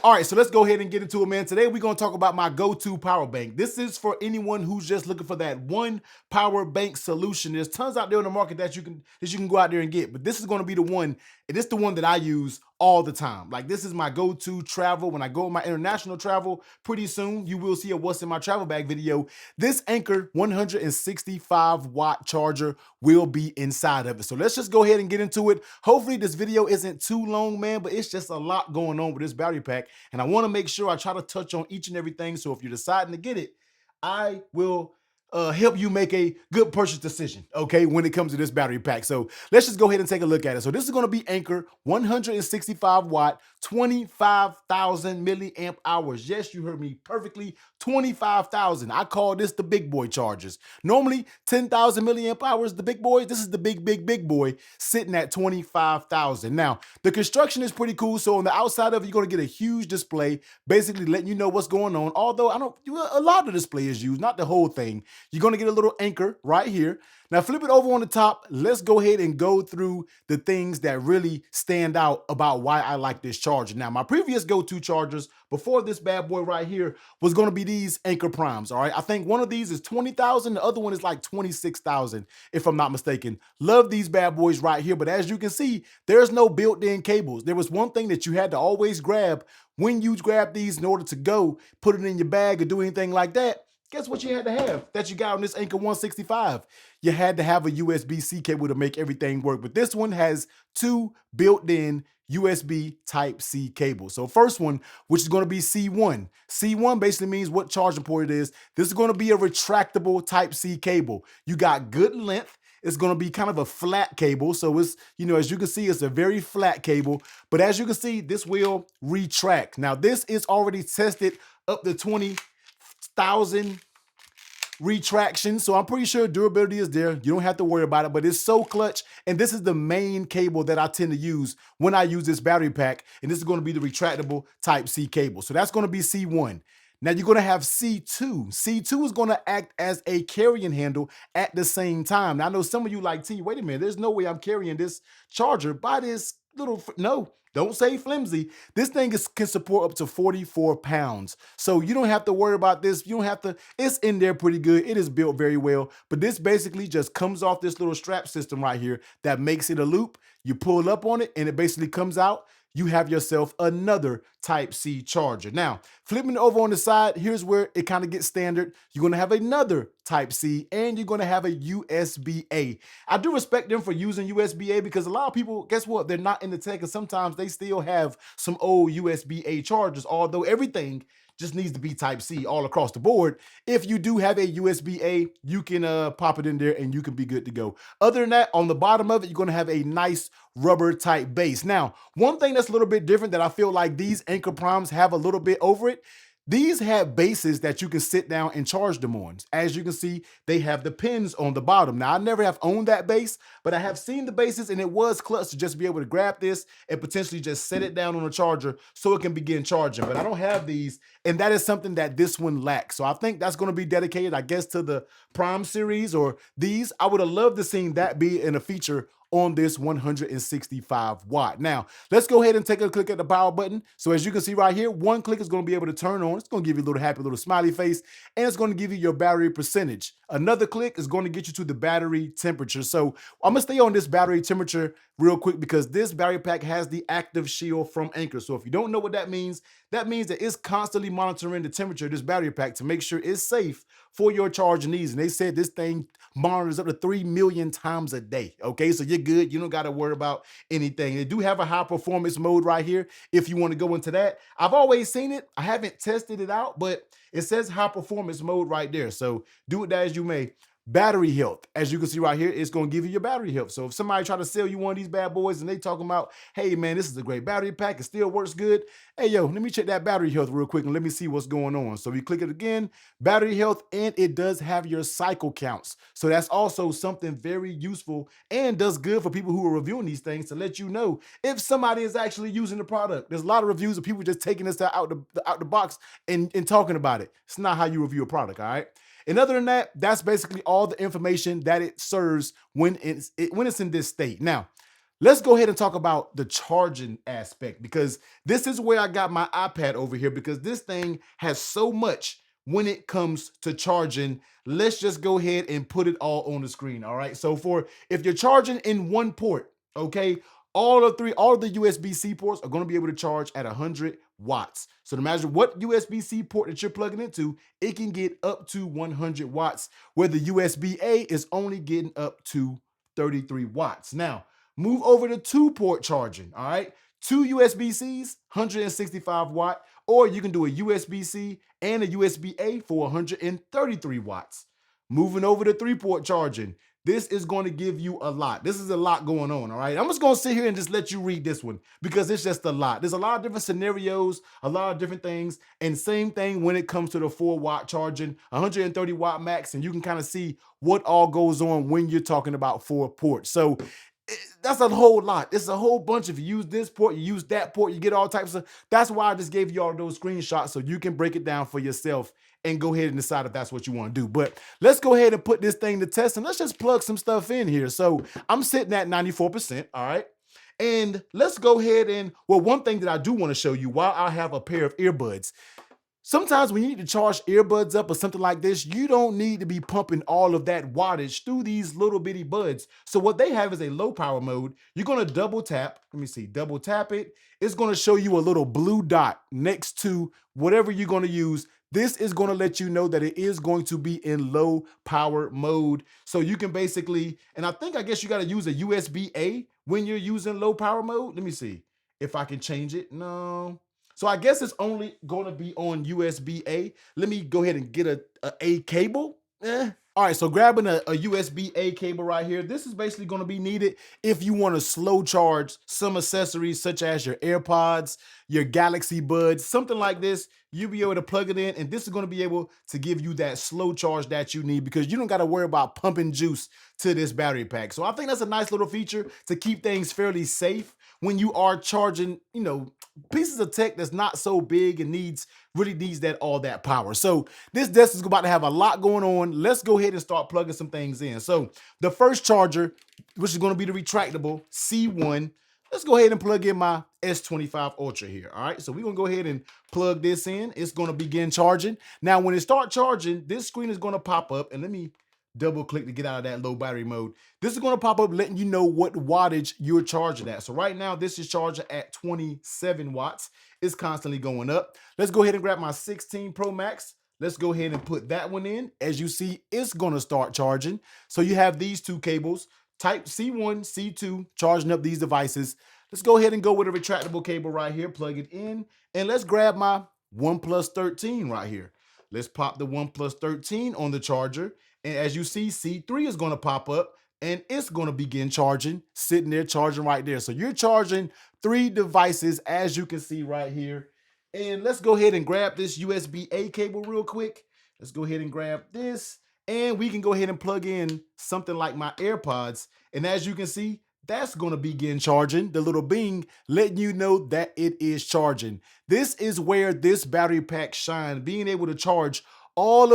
All right, so let's go ahead and get into it, man. Today we're gonna talk about my go-to power bank. This is for anyone who's just looking for that one power bank solution. There's tons out there in the market that you can go out there and get, but this is gonna be the one, and it's the one that I use all the time. Like this is my go-to travel when I go on my international travel. Pretty soon you will see a what's in my travel bag video. This Anker 165-watt charger will be inside of it. So let's just go ahead and get into it. Hopefully this video isn't too long, man, but it's just a lot going on with this battery pack. And I want to make sure I try to touch on each and everything. So if you're deciding to get it, I will help you make a good purchase decision, okay, when it comes to this battery pack. So let's just go ahead and take a look at it. So this is going to be Anker 165-watt, 25,000 milliamp hours. Yes, you heard me perfectly, 25,000. I call this the big boy chargers. Normally 10,000 milliamp hours, the big boy. This is the big boy sitting at 25,000. Now, the construction is pretty cool. So on the outside of it, you're going to get a huge display, basically letting you know what's going on. Although a lot of the display is used, not the whole thing. You're going to get a little anchor right here. Now flip it over on the top. Let's go ahead and go through the things that really stand out about why I like this charger. Now my previous go-to chargers before this bad boy right here was going to be these Anker Primes. All right, I think one of these is 20,000. The other one is like 26,000 if I'm not mistaken. Love these bad boys right here. But as you can see, there's no built-in cables. There was one thing that you had to always grab when you grab these in order to go put it in your bag or do anything like that. Guess what you had to have that you got on this Anker 165? You had to have a USB-C cable to make everything work. But this one has two built-in USB Type-C cables. So first one, which is going to be C1. C1 basically means what charging port it is. This is going to be a retractable Type-C cable. You got good length. It's going to be kind of a flat cable. So it's, as you can see, it's a very flat cable. But as you can see, this will retract. Now, this is already tested up to 20,000 retraction. So I'm pretty sure durability is there. You don't have to worry about it, but it's so clutch. And this is the main cable that I tend to use when I use this battery pack. And this is going to be the retractable Type-C cable. So that's going to be C1. Now you're going to have C2. C2 is going to act as a carrying handle at the same time. Now I know some of you like, T, wait a minute, there's no way I'm carrying this charger by this little, no, don't say flimsy. This thing can support up to 44 pounds. So you don't have to worry about this. You don't have to, it's in there pretty good. It is built very well, but this basically just comes off this little strap system right here that makes it a loop. You pull up on it and it basically comes out. You have yourself another Type-C charger. Now, flipping it over on the side, here's where it kind of gets standard. You're going to have another Type-C and you're going to have a USB-A. I do respect them for using USB-A because a lot of people, guess what? They're not in the tech and sometimes they still have some old USB-A chargers, although everything just needs to be Type-C all across the board. If you do have a USB-A, you can pop it in there and you can be good to go. Other than that, on the bottom of it, you're going to have a nice rubber type base. Now, one thing that's a little bit different that I feel like these Anker Primes have a little bit over it, these have bases that you can sit down and charge them on. As you can see, they have the pins on the bottom. Now, I never have owned that base, but I have seen the bases and it was clutch to just be able to grab this and potentially just set it down on a charger so it can begin charging. But I don't have these, and that is something that this one lacks. So I think that's going to be dedicated, I guess, to the Prime series or these. I would have loved to see that be in a feature on this 165 watt. Now, let's go ahead and take a click at the power button. So as you can see right here, one click is going to be able to turn on. It's going to give you a little happy little smiley face, and it's going to give you your battery percentage. Another click is going to get you to the battery temperature. So I'm going to stay on this battery temperature real quick because this battery pack has the active shield from Anker. So if you don't know what that means that it's constantly monitoring the temperature of this battery pack to make sure it's safe for your charging needs. And they said this thing monitors up to 3 million times a day. Okay, so you're good. You don't got to worry about anything. They do have a high performance mode right here if you want to go into that. I've always seen it. I haven't tested it out, but it says high performance mode right there. So do it as you may. Battery health, as you can see right here, it's going to give you your battery health. So if somebody try to sell you one of these bad boys and they talking about, hey man, this is a great battery pack, it still works good. Hey yo, let me check that battery health real quick and let me see what's going on. So we click it again, battery health, and it does have your cycle counts. So that's also something very useful and does good for people who are reviewing these things to let you know if somebody is actually using the product. There's a lot of reviews of people just taking this out the box and talking about it. It's not how you review a product, all right? And other than that, that's basically all the information that it serves when it's in this state. Now, let's go ahead and talk about the charging aspect, because this is where I got my iPad over here, because this thing has so much when it comes to charging. Let's just go ahead and put it all on the screen. All right. So for if you're charging in one port, okay, all of the USB-C ports are going to be able to charge at 100 watts. So no matter what USB-C port that you're plugging into, it can get up to 100 watts, where the USB-A is only getting up to 33 watts. Now, move over to two-port charging, all right? Two USB-Cs, 165 watt, or you can do a USB-C and a USB-A for 133 watts. Moving over to three-port charging, this is going to give you a lot. This is a lot going on, all right? I'm just going to sit here and just let you read this one, because it's just a lot. There's a lot of different scenarios, a lot of different things, and same thing when it comes to the 4-watt charging, 130 watt max, and you can kind of see what all goes on when you're talking about 4 ports. So that's a whole lot. It's a whole bunch. If you use this port, you use that port, you get all types of. That's why I just gave you all those screenshots so you can break it down for yourself and go ahead and decide if that's what you want to do. But let's go ahead and put this thing to test, and let's just plug some stuff in here. So I'm sitting at 94%. All right. And let's go ahead and, well, one thing that I do want to show you, while I have a pair of earbuds, sometimes when you need to charge earbuds up or something like this, you don't need to be pumping all of that wattage through these little bitty buds. So what they have is a low power mode. You're going to double tap. Let me see, double tap it. It's going to show you a little blue dot next to whatever you're going to use. This is going to let you know that it is going to be in low power mode. So you can basically, and I guess you got to use a USB-A when you're using low power mode. Let me see if I can change it. No. So I guess it's only going to be on USB-A. Let me go ahead and get a cable. All right, so grabbing a USB-A cable right here. This is basically going to be needed if you want to slow charge some accessories such as your AirPods, your Galaxy Buds, something like this. You'll be able to plug it in, and this is going to be able to give you that slow charge that you need, because you don't got to worry about pumping juice to this battery pack. So I think that's a nice little feature to keep things fairly safe when you are charging, pieces of tech that's not so big and really needs all that power. So this desk is about to have a lot going on. Let's go ahead and start plugging some things in. So the first charger, which is going to be the retractable C1, let's go ahead and plug in my S25 Ultra here. All right, so we're going to go ahead and plug this in. It's going to begin charging. Now, when it starts charging, this screen is going to pop up, and let me double click to get out of that low battery mode. This is going to pop up letting you know what wattage you're charging at. So right now, this is charging at 27 watts. It's constantly going up. Let's go ahead and grab my 16 Pro Max. Let's go ahead and put that one in. As you see, it's going to start charging. So you have these two cables, type C1, C2, charging up these devices. Let's go ahead and go with a retractable cable right here, plug it in, and let's grab my OnePlus 13 right here. Let's pop the OnePlus 13 on the charger. And as you see, C3 is going to pop up, and it's going to begin charging, sitting there charging right there. So you're charging 3 devices, as you can see right here. And let's go ahead and grab this USB-A cable real quick. Let's go ahead and grab this, and we can go ahead and plug in something like my AirPods. And as you can see, that's going to begin charging. The little bing letting you know that it is charging. This is where this battery pack shines, being able to charge all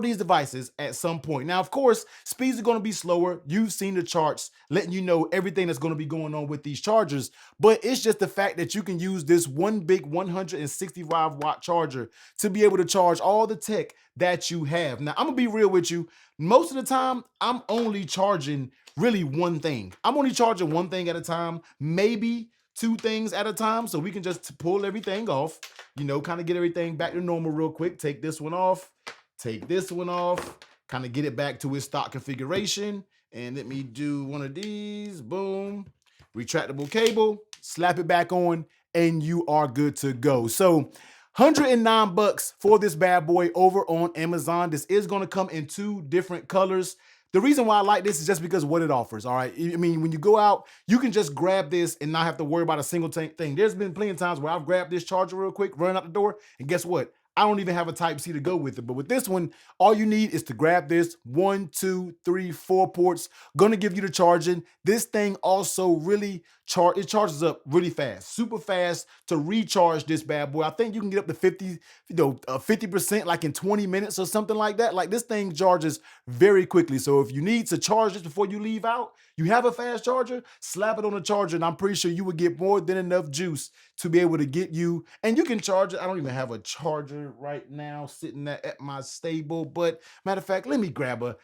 these devices at some point. Now, of course, speeds are going to be slower. You've seen the charts letting you know everything that's going to be going on with these chargers, but it's just the fact that you can use this one big 165-watt charger to be able to charge all the tech that you have. Now, I'm gonna be real with you. Most of the time, I'm only charging really one thing. I'm only charging one thing at a time, maybe 2 things at a time. So we can just pull everything off, kind of get everything back to normal real quick. Take this one off, take this one off, kind of get it back to its stock configuration. And let me do one of these, boom, retractable cable, slap it back on, and you are good to go. So $109 for this bad boy over on Amazon. This is going to come in 2 different colors. The reason why I like this is just because of what it offers, all right? I mean, when you go out, you can just grab this and not have to worry about a single thing. There's been plenty of times where I've grabbed this charger real quick, run out the door, and guess what? I don't even have a type C to go with it. But with this one, all you need is to grab this 1, 2, 3, 4 ports. Gonna give you the charging. This thing also really it charges up really fast, super fast to recharge this bad boy. I think you can get up to 50% like in 20 minutes or something like that. Like, this thing charges very quickly. So if you need to charge this before you leave out, you have a fast charger, slap it on the charger, and I'm pretty sure you would get more than enough juice to be able to get you. And you can charge it. I don't even have a charger right now sitting there at my stable, but matter of fact, let me grab a.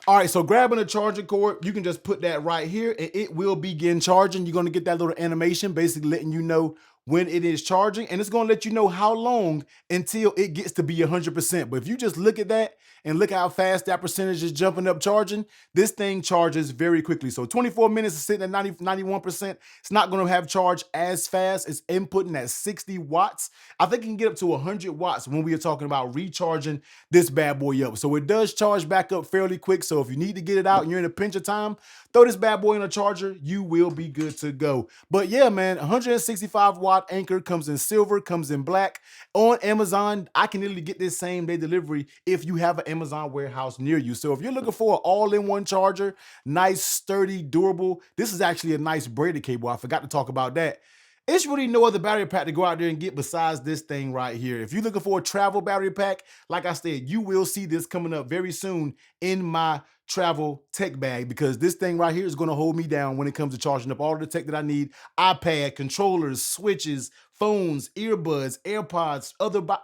All right, so grabbing a charging cord, you can just put that right here and it will begin charging. You're gonna get that little animation basically letting you know when it is charging, and it's gonna let you know how long until it gets to be 100%. But if you just look at that and look how fast that percentage is jumping up charging, this thing charges very quickly. So 24 minutes is sitting at 91%. It's not gonna have charge as fast. It's inputting at 60 watts. I think it can get up to 100 watts when we are talking about recharging this bad boy up. So it does charge back up fairly quick. So if you need to get it out and you're in a pinch of time, throw this bad boy in a charger, you will be good to go. But yeah, man, 165 watt Anker comes in silver, comes in black. On Amazon, I can literally get this same day delivery if you have an Amazon warehouse near you. So if you're looking for an all-in-one charger, nice, sturdy, durable, this is actually a nice braided cable. I forgot to talk about that. It's really no other battery pack to go out there and get besides this thing right here. If you're looking for a travel battery pack, like I said, you will see this coming up very soon in my travel tech bag, because this thing right here is going to hold me down when it comes to charging up all of the tech that I need: iPad, controllers, switches, phones, earbuds, AirPods,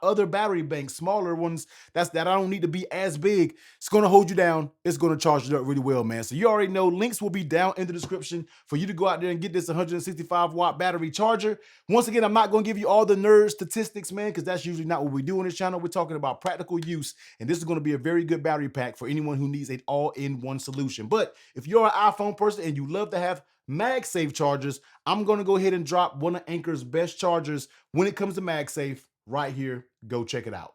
other battery banks, smaller ones that I don't need to be as big. It's going to hold you down. It's going to charge it up really well, man. So you already know, links will be down in the description for you to go out there and get this 165 watt battery charger. Once again, I'm not going to give you all the nerd statistics, man, because that's usually not what we do on this channel. We're talking about practical use, and this is going to be a very good battery pack for anyone who needs an all-in-one solution. But if you're an iPhone person and you love to have MagSafe chargers, I'm going to go ahead and drop one of Anker's best chargers when it comes to MagSafe right here. Go check it out.